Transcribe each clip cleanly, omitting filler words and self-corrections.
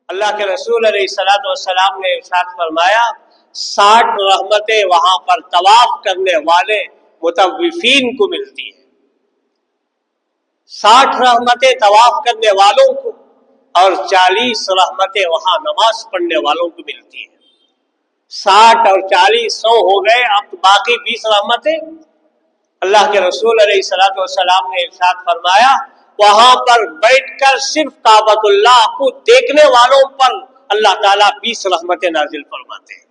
اللہ کے رسول علیہ الصلوۃ والسلام نے ارشاد فرمایا 60 رحمتیں وہاں پر طواف کرنے والے مطوفین کو ملتی ہیں، 60 رحمتیں طواف کرنے والوں کو اور 40 رحمتیں وہاں نماز پڑھنے والوں کو ملتی ہیں۔ 60 اور 40 100 ہو گئے، اب باقی 20 رحمتیں اللہ کے رسول علیہ الصلوۃ والسلام نے ارشاد فرمایا وہاں پر بیٹھ کر صرف کعبۃ اللہ کو دیکھنے والوں پر اللہ تعالیٰ 20 رحمتیں نازل فرماتے ہیں۔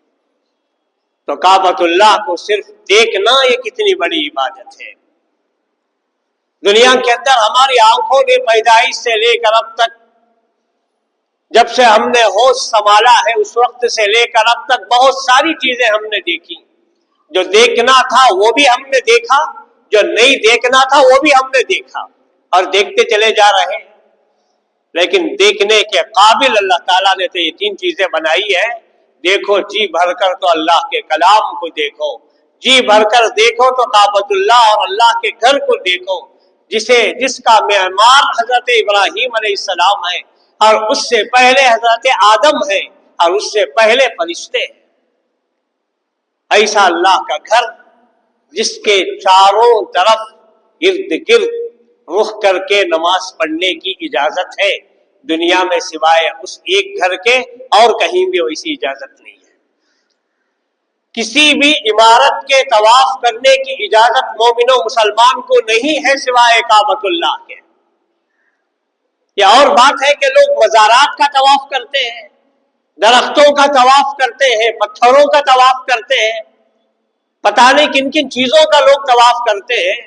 تو کعبۃ اللہ کو صرف دیکھنا یہ کتنی بڑی عبادت ہے۔ دنیا کے اندر ہماری آنکھوں نے پیدائش سے لے کر اب تک، جب سے ہم نے ہوش سنبھالا ہے اس وقت سے لے کر اب تک بہت ساری چیزیں ہم نے دیکھی، جو دیکھنا تھا وہ بھی ہم نے دیکھا، جو نہیں دیکھنا تھا وہ بھی ہم نے دیکھا اور دیکھتے چلے جا رہے ہیں۔ لیکن دیکھنے کے قابل اللہ تعالیٰ نے تو یہ 3 چیزیں بنائی ہے۔ دیکھو جی بھر کر تو اللہ کے کلام کو دیکھو، جی بھر کر دیکھو تو کعبۃ اللہ اور اللہ کے گھر کو دیکھو، جس کا معمار حضرت ابراہیم علیہ السلام ہے اور اس سے پہلے حضرت آدم ہے اور اس سے پہلے فرشتے ہیں۔ ایسا اللہ کا گھر جس کے چاروں طرف ارد گرد رخ کر کے نماز پڑھنے کی اجازت ہے، دنیا میں سوائے اس ایک گھر کے اور کہیں بھی ویسی اجازت نہیں ہے۔ کسی بھی عمارت کے طواف کرنے کی اجازت مومن و مسلمان کو نہیں ہے سوائے کعبۃ اللہ کے۔ یہ اور بات ہے کہ لوگ مزارات کا طواف کرتے ہیں، درختوں کا طواف کرتے ہیں، پتھروں کا طواف کرتے ہیں، پتہ نہیں کن کن چیزوں کا لوگ طواف کرتے ہیں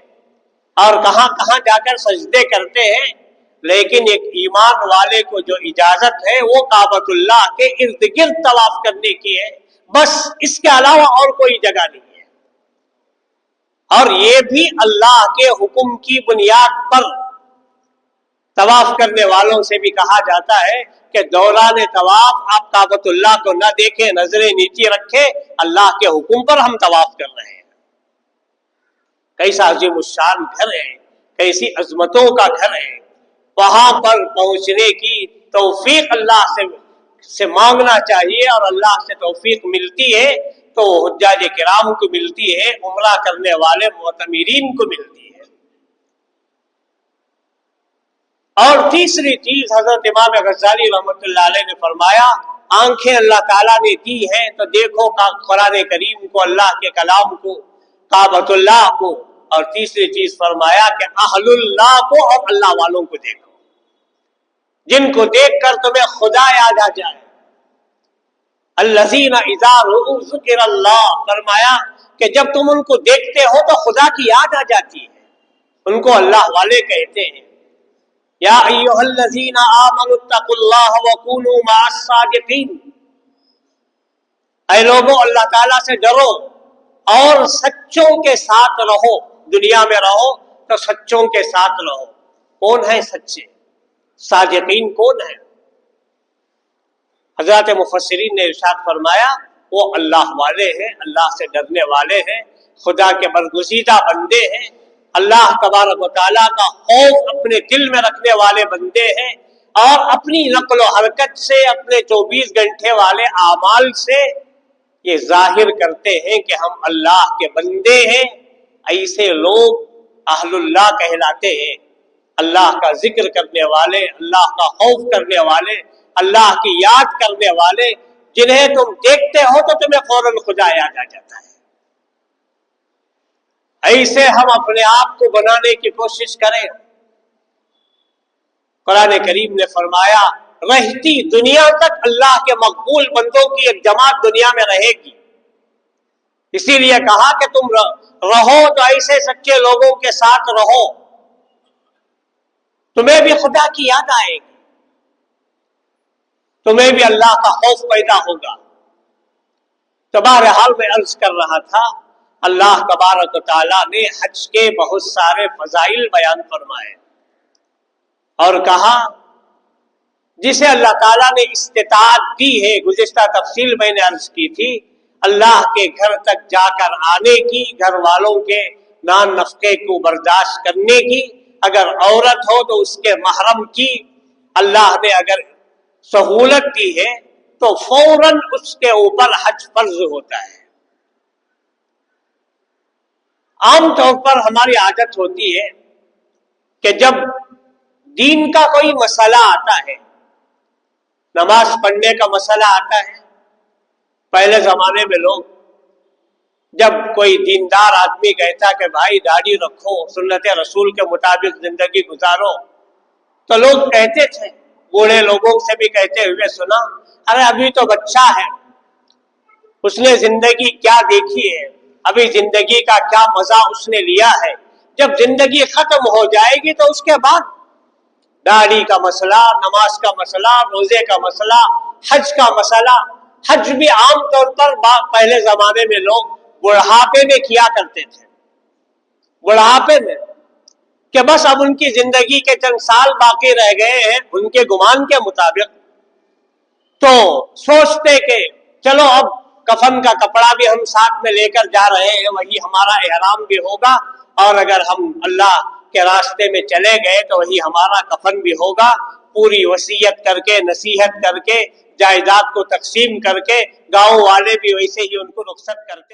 اور کہاں کہاں جا کر سجدے کرتے ہیں، لیکن ایک ایمان والے کو جو اجازت ہے وہ کعبۃ اللہ کے ارد گرد طواف کرنے کی ہے، بس اس کے علاوہ اور کوئی جگہ نہیں ہے۔ اور یہ بھی اللہ کے حکم کی بنیاد پر طواف کرنے والوں سے بھی کہا جاتا ہے کہ دوران طواف آپ کعبۃ اللہ کو نہ دیکھیں، نظریں نیچے رکھیں، اللہ کے حکم پر ہم طواف کر رہے ہیں۔ کیسا عظیم الشان گھر ہے، کیسی عظمتوں کا گھر ہے، وہاں پر پہنچنے کی توفیق اللہ سے مانگنا چاہیے، اور اللہ سے توفیق ملتی ہے تو حجاج کرام کو ملتی ہے، عمرہ کرنے والے معتمرین کو ملتی ہے۔ اور تیسری چیز حضرت امام غزالی رحمۃ اللہ علیہ نے فرمایا آنکھیں اللہ تعالیٰ نے دی ہیں تو دیکھو قرآن کریم کو، اللہ کے کلام کو، کعبۃ اللہ کو، اور تیسری چیز فرمایا کہ اہل اللہ کو اور اللہ والوں کو دیکھو، جن کو دیکھ کر تمہیں خدا یاد آ جائے۔ الذین اذا رؤوا ذکر اللہ، فرمایا کہ جب تم ان کو دیکھتے ہو تو خدا کی یاد آ جاتی ہے، ان کو اللہ والے کہتے ہیں۔ یا ایھا الذین آمنوا اتقوا اللہ وکونوا مع الصادقین، اے لوگوں اللہ تعالیٰ سے ڈرو اور سچوں کے ساتھ رہو، دنیا میں رہو تو سچوں کے ساتھ رہو۔ کون ہے سچے؟ صادقین کون ہے؟ حضرات مفسرین نے ارشاد فرمایا وہ اللہ والے ہیں، اللہ سے ڈرنے والے ہیں، خدا کے برگزیدہ بندے ہیں، اللہ تبارک و تعالیٰ کا خوف اپنے دل میں رکھنے والے بندے ہیں، اور اپنی نقل و حرکت سے، اپنے 24 گھنٹے والے اعمال سے یہ ظاہر کرتے ہیں کہ ہم اللہ کے بندے ہیں۔ ایسے لوگ اہل اللہ کہلاتے ہیں، اللہ کا ذکر کرنے والے، اللہ کا خوف کرنے والے، اللہ کی یاد کرنے والے، جنہیں تم دیکھتے ہو تو تمہیں فوراً خدا یاد آ جاتا ہے۔ ایسے ہم اپنے آپ کو بنانے کی کوشش کریں۔ قرآن کریم نے فرمایا رہتی دنیا تک اللہ کے مقبول بندوں کی ایک جماعت دنیا میں رہے گی، اسی لیے کہا کہ تم رہو تو ایسے سچے لوگوں کے ساتھ رہو، تمہیں بھی خدا کی یاد آئے گی، تمہیں بھی اللہ کا خوف پیدا ہوگا۔ تو بہرحال میں عرض کر رہا تھا، اللہ تبارک و تعالیٰ نے حج کے بہت سارے فضائل بیان فرمائے اور کہا جسے اللہ تعالیٰ نے استطاعت دی ہے، گزشتہ تفصیل میں نے عرض کی تھی، اللہ کے گھر تک جا کر آنے کی، گھر والوں کے نان نفقے کو برداشت کرنے کی، اگر عورت ہو تو اس کے محرم کی، اللہ نے اگر سہولت دی ہے تو فوراً اس کے اوپر حج فرض ہوتا ہے۔ عام طور پر ہماری عادت ہوتی ہے کہ جب دین کا کوئی مسئلہ آتا ہے، نماز پڑھنے کا مسئلہ آتا ہے، پہلے زمانے میں لوگ جب کوئی دیندار آدمی کہتا کہ بھائی داڑھی رکھو، سنت رسول کے مطابق زندگی گزارو، تو لوگ کہتے تھے، بوڑھے لوگوں سے بھی کہتے ہوئے سنا، ارے ابھی تو بچہ ہے، اس نے زندگی کیا دیکھی ہے، ابھی زندگی کا کیا مزہ اس نے لیا ہے، جب زندگی ختم ہو جائے گی تو اس کے بعد داڑھی کا مسئلہ، نماز کا مسئلہ، روزے کا مسئلہ، حج کا مسئلہ۔ حج بھی عام طور پر پہلے زمانے میں لوگ بڑھاپے میں کیا کرتے تھے، بڑھاپے میں، کہ بس اب ان کی زندگی کے چند سال باقی رہ گئے ہیں ان کے گمان کے مطابق، تو سوچتے کہ چلو اب کفن کا کپڑا بھی ہم ساتھ میں لے کر جا رہے ہیں، وہی ہمارا احرام بھی ہوگا، اور اگر ہم اللہ کے راستے میں چلے گئے تو وہی ہمارا کفن بھی ہوگا۔ پوری وصیت کر کے، نصیحت کر کے، جائیداد کو تقسیم کر کے، گاؤں والے بھی ویسے ہی ان کو رخصت کرتے